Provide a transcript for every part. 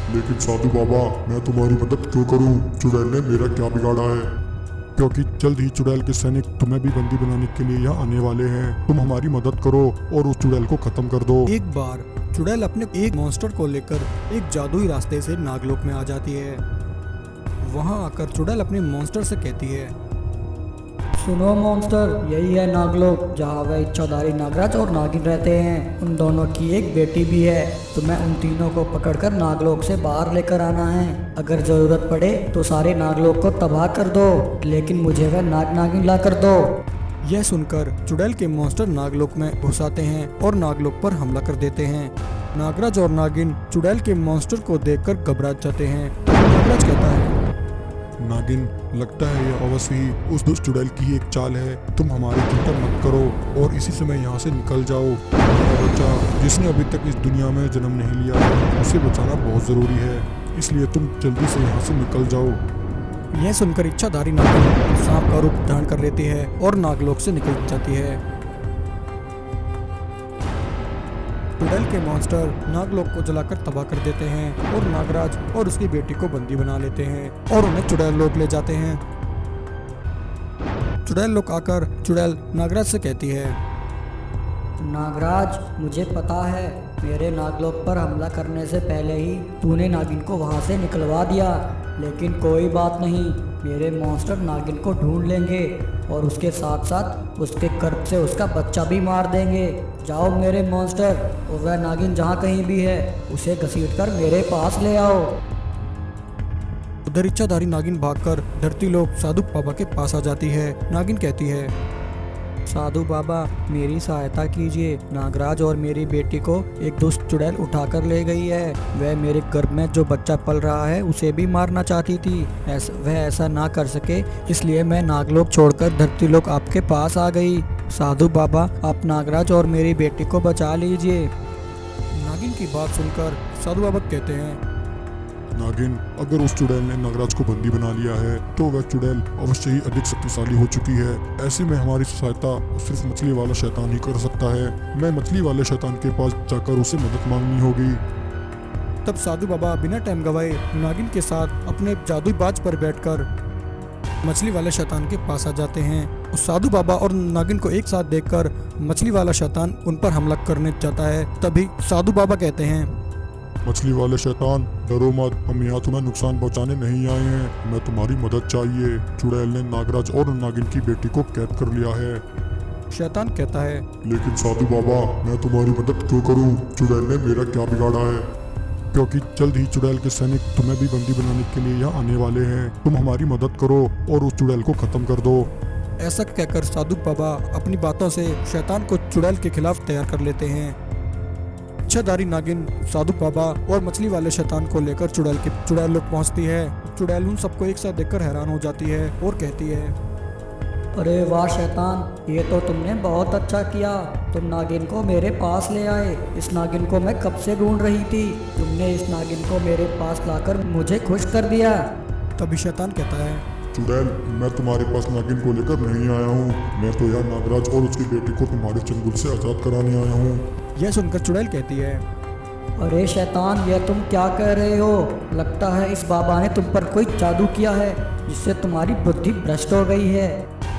लेकिन साधु बाबा, मैं तुम्हारी मदद क्यों करूं? चुड़ैल ने मेरा क्या बिगाड़ा है? क्योंकि जल्द ही चुड़ैल के सैनिक तुम्हें भी बंदी बनाने के लिए यहाँ आने वाले हैं। तुम हमारी मदद करो और उस चुड़ैल को खत्म कर दो। एक बार चुड़ैल अपने एक मॉन्स्टर को लेकर एक जादुई रास्ते से नागलोक में आ जाती है। वहाँ आकर चुड़ैल अपने मॉन्स्टर से कहती है, सुनो मॉन्स्टर, यही है नागलोक जहाँ वह इच्छाधारी नागराज और नागिन रहते हैं। उन दोनों की एक बेटी भी है। तुम्हें उन तीनों को पकड़कर नागलोक से बाहर लेकर आना है। अगर जरूरत पड़े तो सारे नागलोक को तबाह कर दो, लेकिन मुझे वह नागिन ला कर दो। यह सुनकर चुड़ैल के मॉन्स्टर नागलोक में घुस आते हैं और नागलोक पर हमला कर देते हैं। नागराज और नागिन चुड़ैल के मॉन्स्टर को देखकर घबरा जाते हैं। नागराज कहता है, नागिन, लगता है यह अवश्य ही उस दुष्ट चुड़ैल की एक चाल है। तुम हमारी चिंता मत करो और इसी समय यहाँ से निकल जाओ। हमारा बच्चा जिसने अभी तक इस दुनिया में जन्म नहीं लिया है, उसे बचाना बहुत जरूरी है। इसलिए तुम जल्दी से यहाँ से निकल जाओ। यह सुनकर इच्छाधारी नागिन सांप का रूप धारण कर लेती है और नागलोक से निकल जाती है। चुड़ैल के मॉन्स्टर नागलोक को जलाकर तबाह कर देते हैं और नागराज और उसकी बेटी को बंदी बना लेते हैं और उन्हें चुड़ैल लोक ले जाते हैं। चुड़ैल लोक आकर चुड़ैल नागराज से कहती है, नागराज, मुझे पता है मेरे नागलोक पर हमला करने से पहले ही तूने नागिन को वहाँ से निकलवा दिया, लेकिन कोई बात नहीं, मेरे मॉन्स्टर नागिन को ढूंढ लेंगे और उसके साथ साथ उसके गर्भ से उसका बच्चा भी मार देंगे। जाओ मेरे मॉन्स्टर, और वह नागिन जहाँ कहीं भी है उसे घसीटकर मेरे पास ले आओ। उधर इच्छाधारी नागिन भागकर धरती लोक साधु बाबा के पास आ जाती है। नागिन कहती है, साधु बाबा, मेरी सहायता कीजिए। नागराज और मेरी बेटी को एक दुष्ट चुड़ैल उठाकर ले गई है। वह मेरे गर्भ में जो बच्चा पल रहा है उसे भी मारना चाहती थी। वह ऐसा ना कर सके, इसलिए मैं नागलोक छोड़कर धरती लोक आपके पास आ गई। साधु बाबा, आप नागराज और मेरी बेटी को बचा लीजिए। नागिन की बात सुनकर साधु बाबा कहते हैं, नागिन, अगर उस चुड़ैल ने नागराज को बंदी बना लिया है तो वह चुड़ैल अवश्य ही अधिक शक्तिशाली हो चुकी है। ऐसे में हमारी सहायता सिर्फ मछली वाला शैतान ही कर सकता है। मैं मछली वाले शैतान के पास जाकर उसे मदद मांगनी होगी। तब साधु बाबा बिना टाइम गवाए नागिन के साथ अपने जादुई बाज पर बैठकर मछली वाले शैतान के पास आ जाते हैं। साधु बाबा और नागिन को एक साथ देखकर मछली वाला शैतान उन पर हमला करने जाता है। तभी साधु बाबा कहते हैं, मछली वाले शैतान, डरो मत, हम यहाँ तुम्हें नुकसान पहुँचाने नहीं आए हैं। हमें तुम्हारी मदद चाहिए। चुड़ैल ने नागराज और नागिन की बेटी को कैद कर लिया है। शैतान कहता है, लेकिन साधु बाबा, मैं तुम्हारी मदद क्यों करूं? चुड़ैल ने मेरा क्या बिगाड़ा है? क्योंकि जल्द ही चुड़ैल के सैनिक तुम्हें भी बंदी बनाने के लिए यहाँ आने वाले हैं। तुम हमारी मदद करो और उस चुड़ैल को खत्म कर दो। ऐसा कहकर साधु बाबा अपनी बातों से शैतान को चुड़ैल के खिलाफ तैयार कर लेते हैं। इच्छाधारी नागिन साधु बाबा और मछली वाले शैतान को लेकर चुड़ैल लोक पहुंचती है। चुड़ैल उन सबको एक साथ देखकर हैरान हो जाती है और कहती है, अरे वाह शैतान, ये तो तुमने बहुत अच्छा किया। तुम नागिन को मेरे पास ले आए। इस नागिन को मैं कब से ढूंढ रही थी। तुमने इस नागिन को मेरे पास लाकर मुझे खुश कर दिया। तभी शैतान कहता है, चुड़ैल, मैं तुम्हारे पास नागिन को लेकर नहीं आया हूँ। मैं तो यहाँ नागराज और उसकी बेटी को तुम्हारे चंगुल से आजाद कराने आया हूँ। यह सुनकर चुड़ैल कहती है, अरे शैतान, यह तुम क्या कह रहे हो? लगता है इस बाबा ने तुम पर कोई जादू किया है जिससे तुम्हारी बुद्धि भ्रष्ट हो गई है।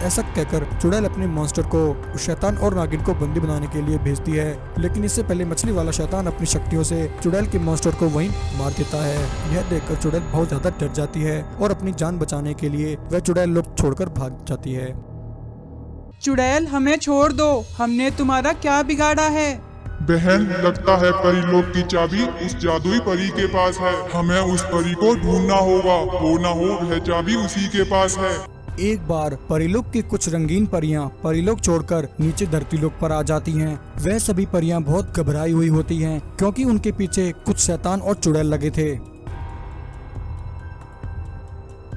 ऐसा कहकर चुड़ैल अपने मॉन्स्टर को शैतान और नागिन को बंदी बनाने के लिए भेजती है। लेकिन इससे पहले मछली वाला शैतान अपनी शक्तियों से चुड़ैल के मॉन्स्टर को वहीं मार देता है। यह देखकर चुड़ैल बहुत ज्यादा डर जाती है और अपनी जान बचाने के लिए वह चुड़ैल लोक छोड़कर भाग जाती है। चुड़ैल, हमें छोड़ दो, हमने तुम्हारा क्या बिगाड़ा है? बहन, लगता है परी लोक की चाबी उस जादुई परी के पास है। हमें उस परी को ढूंढना होगा। हो ना हो वह चाबी उसी के पास है। एक बार परीलोक की कुछ रंगीन परियां परीलोक छोड़कर नीचे धरती लोक पर आ जाती हैं। वह सभी परियां बहुत घबराई हुई होती हैं क्योंकि उनके पीछे कुछ शैतान और चुड़ैल लगे थे।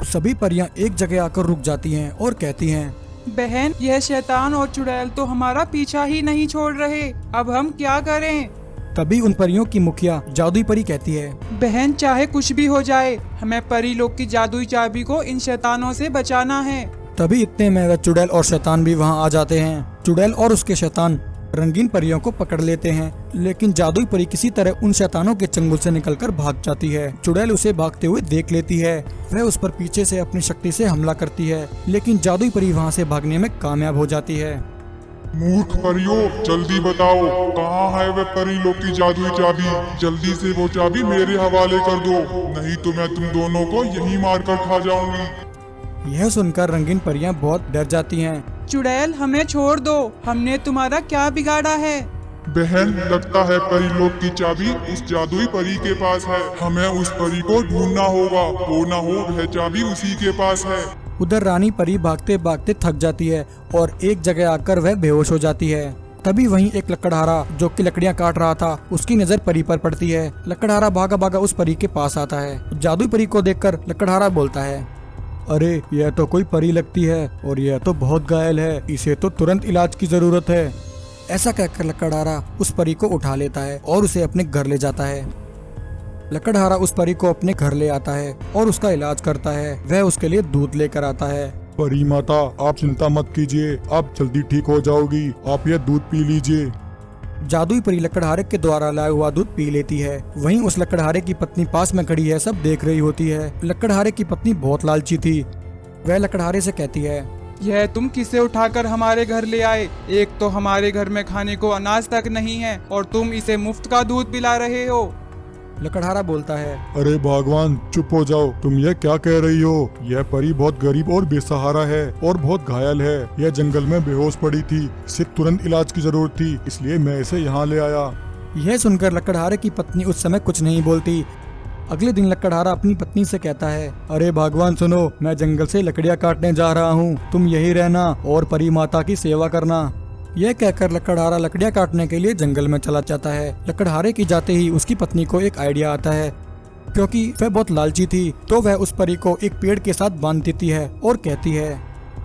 सभी परियां एक जगह आकर रुक जाती हैं और कहती हैं, बहन, यह शैतान और चुड़ैल तो हमारा पीछा ही नहीं छोड़ रहे। अब हम क्या करें? तभी उन परियों की मुखिया जादुई परी कहती है, बहन, चाहे कुछ भी हो जाए, हमें परी लोक की जादुई चाबी को इन शैतानों से बचाना है। तभी इतने में वह चुड़ैल और शैतान भी वहां आ जाते हैं। चुड़ैल और उसके शैतान रंगीन परियों को पकड़ लेते हैं, लेकिन जादुई परी किसी तरह उन शैतानों के चंगुल से निकलकर भाग जाती है। चुड़ैल उसे भागते हुए देख लेती है। वह उस पर पीछे से अपनी शक्ति से हमला करती है, लेकिन जादुई परी वहाँ से भागने में कामयाब हो जाती है। मूर्ख परियों, जल्दी बताओ कहाँ है वह परी लोग की जादुई चाबी। जल्दी से वो चाबी मेरे हवाले कर दो, नहीं तो मैं तुम दोनों को यहीं मार कर खा जाऊंगी। यह सुनकर रंगीन परियां बहुत डर जाती हैं। चुड़ैल, हमें छोड़ दो, हमने तुम्हारा क्या बिगाड़ा है? बहन, लगता है परी लोग की चाबी उस जादुई परी के पास है। हमें उस परी को ढूंढना होगा, हो ना हो वह चाबी उसी के पास है। उधर रानी परी भागते भागते थक जाती है और एक जगह आकर वह बेहोश हो जाती है। तभी वहीं एक लकड़हारा जो कि लकड़ियां काट रहा था, उसकी नजर परी पर पड़ती है। लकड़हारा भागा भागा उस परी के पास आता है। जादुई परी को देखकर लकड़हारा बोलता है, अरे यह तो कोई परी लगती है और यह तो बहुत घायल है, इसे तो तुरंत इलाज की जरूरत है। ऐसा कहकर लकड़हारा उस परी को उठा लेता है और उसे अपने घर ले जाता है। लकड़हारा उस परी को अपने घर ले आता है और उसका इलाज करता है। वह उसके लिए दूध लेकर आता है। परी माता, आप चिंता मत कीजिए, आप जल्दी ठीक हो जाओगी। आप यह दूध पी लीजिए। जादुई परी लकड़हारे के द्वारा लाया हुआ दूध पी लेती है। वहीं उस लकड़हारे की पत्नी पास में खड़ी है, सब देख रही होती है। लकड़हारे की पत्नी बहुत लालची थी। वह लकड़हारे से कहती है, यह तुम किसे उठाकर हमारे घर ले आए? एक तो हमारे घर में खाने को अनाज तक नहीं है और तुम इसे मुफ्त का दूध पिला रहे हो। लकड़हारा बोलता है, अरे भगवान, चुप हो जाओ। तुम यह क्या कह रही हो? यह परी बहुत गरीब और बेसहारा है और बहुत घायल है। यह जंगल में बेहोश पड़ी थी, इसे तुरंत इलाज की जरूरत थी, इसलिए मैं इसे यहाँ ले आया। यह सुनकर लकड़हारे की पत्नी उस समय कुछ नहीं बोलती। अगले दिन लकड़हारा अपनी पत्नी से कहता है, अरे भगवान सुनो, मैं जंगल से लकड़ियाँ काटने जा रहा हूँ, तुम यही रहना और परी माता की सेवा करना। यह कहकर लकड़हारा लकड़ियाँ काटने के लिए जंगल में चला जाता है। लकड़हारे की जाते ही उसकी पत्नी को एक आइडिया आता है। क्योंकि वह बहुत लालची थी, तो वह उस परी को एक पेड़ के साथ बांध देती है और कहती है,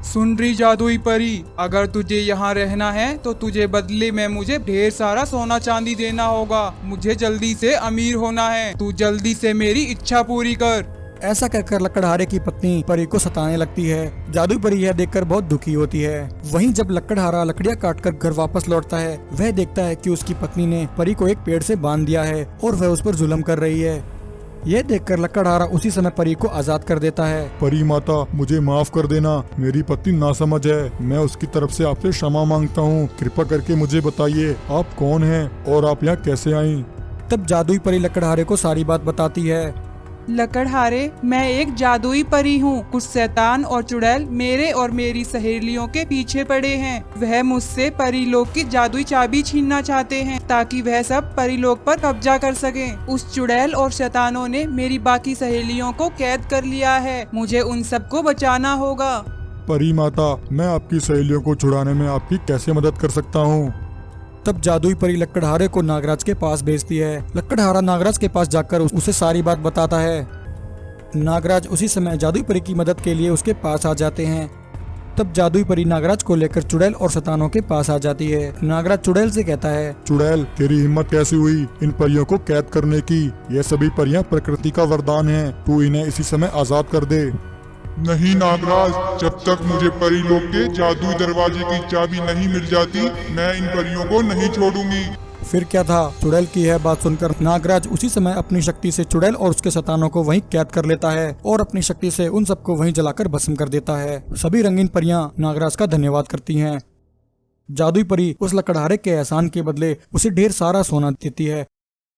सुन रही जादुई परी, अगर तुझे यहाँ रहना है तो तुझे बदले में मुझे ढेर सारा सोना चांदी देना होगा। मुझे जल्दी से अमीर होना है, तू जल्दी से मेरी इच्छा पूरी कर। ऐसा कहकर लकड़हारे की पत्नी परी को सताने लगती है। जादुई परी यह देखकर बहुत दुखी होती है। वहीं जब लकड़हारा लकड़ियाँ काटकर घर वापस लौटता है, वह देखता है कि उसकी पत्नी ने परी को एक पेड़ से बांध दिया है और वह उस पर जुल्म कर रही है। यह देखकर लकड़हारा उसी समय परी को आजाद कर देता है। परी माता, मुझे माफ कर देना, मेरी पत्नी नासमझ है। मैं उसकी तरफ से आपसे क्षमा मांगता हूँ। कृपा करके मुझे बताइए, आप कौन हैं और आप यहाँ कैसे आईं? तब जादुई परी लकड़हारे को सारी बात बताती है। लकड़हारे, मैं एक जादुई परी हूँ। कुछ शैतान और चुड़ैल मेरे और मेरी सहेलियों के पीछे पड़े हैं। वह मुझसे परीलोक की जादुई चाबी छीनना चाहते हैं ताकि वह सब परीलोक पर कब्जा कर सकें। उस चुड़ैल और शैतानों ने मेरी बाकी सहेलियों को कैद कर लिया है। मुझे उन सबको बचाना होगा। परी माता, मैं आपकी सहेलियों को छुड़ाने में आपकी कैसे मदद कर सकता हूँ? तब जादुई परी लकड़हारे को नागराज के पास भेजती है। लकड़हारा नागराज के पास जाकर उसे सारी बात बताता है। नागराज उसी समय जादुई परी की मदद के लिए उसके पास आ जाते हैं। तब जादुई परी नागराज को लेकर चुड़ैल और शैतानों के पास आ जाती है। नागराज चुड़ैल से कहता है, चुड़ैल, तेरी हिम्मत कैसी हुई इन परियों को कैद करने की? ये सभी परियां प्रकृति का वरदान है, तू इन्हें इसी समय आजाद कर दे। नहीं नागराज, जब तक मुझे परीलोक के जादुई दरवाजे की चाबी नहीं मिल जाती, मैं इन परियों को नहीं छोड़ूंगी। फिर क्या था? चुड़ैल की यह बात सुनकर नागराज उसी समय अपनी शक्ति से चुड़ैल और उसके शैतानों को वहीं कैद कर लेता है और अपनी शक्ति से उन सबको वहीं जलाकर भस्म कर देता है। सभी रंगीन परियां नागराज का धन्यवाद करती हैं। जादुई परी उस लकड़हारे के एहसान के बदले उसे ढेर सारा सोना देती है